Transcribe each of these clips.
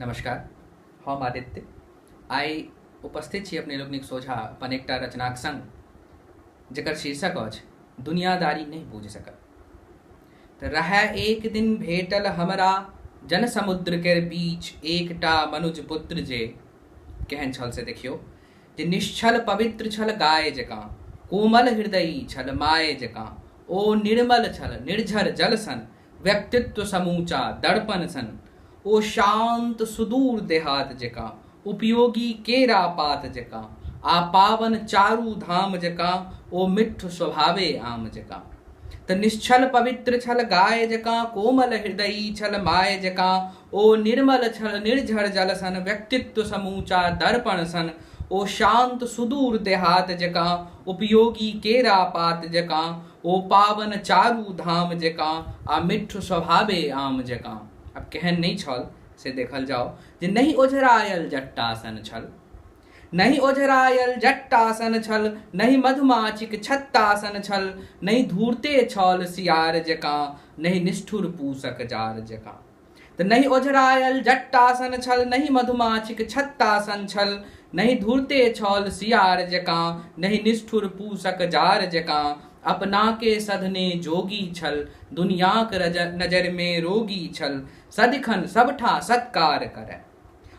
नमस्कार, हम आदित्य आइ उपस्थित छी अपने लोकनिक सोझा अपन एकटा रचनाक संग जकर शीर्षक अछि दुनियादारी नहीं बूझ सकल। तऽ रहै एक दिन भेटल हमरा जन समुद्र के बीच एकटा मनुज पुत्र जे केहन छल से देखियो, जे निश्छल पवित्र छल गाय जकाँ, कोमल हृदयी छल माय जकाँ, ओ निर्मल छल निर्झर जल सन, व्यक्तित्व समूचा दर्पण सन, ओ शांत सुदूर देहात जकाँ, उपयोगी केरा पात जकाँ, आ पावन चारू धाम जकाँ, ओ मिठ स्वभावे आम जकाँ। तऽ निश्छल पवित्र छल गाय जकाँ, कोमल हृदयी छल माय जकाँ, ओ निर्मल छल निर्झर जल सन, व्यक्तित्व समूचा दर्पण सन, ओ शांत सुदूर देहात जकाँ, उपयोगी केरा पात जकाँ, ओ पावन चारू धाम जकाँ, आ मिठ स्वभावे आम जकाँ। अब केहन नहीं छल से देखल जाओ, जे नहीं ओझरायल जट्टासन छल, नहीं ओझरायल जट्टासन छल, नहीं मधुमाछीक छत्तासन छल, नहीं धूर्ते छल सियार जकाँ, नहीं निष्ठुर पूसक जार जकाँ। तऽ नहीं ओझरायल जट्टासन छल, नहीं मधुमाछीक छत्तासन छल, नहीं धूर्ते छल सियार जकाँ, नहीं निष्ठुर पूसक जार जकाँ, अपना के सधने जोगी छल, दुनियाक नजर में रोगी छल, सदिखन सबठा सत्कार करय।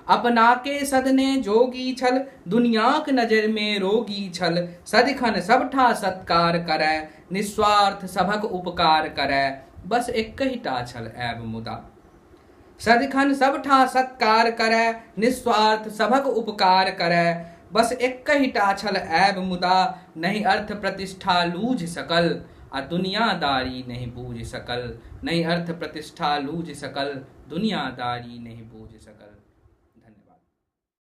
अपना के सदने जोगी छल, दुनियाक नजर में रोगी छल, सदिखन सबठा सत्कार करय, निस्वार्थ सभक उपकार करय, बस एकहिटा छल ऐब मुदा। सदिखन सबठा सत्कार करय, निस्वार्थ सभक उपकार करय, बस एकहिटा छल ऐब मुदा, नहीं अर्थ प्रतिष्ठा लूझ सकल, आ दुनियादारी नहीं बूझ सकल, नहीं अर्थ प्रतिष्ठा लूझ सकल, दुनियादारी नहीं बूझ सकल।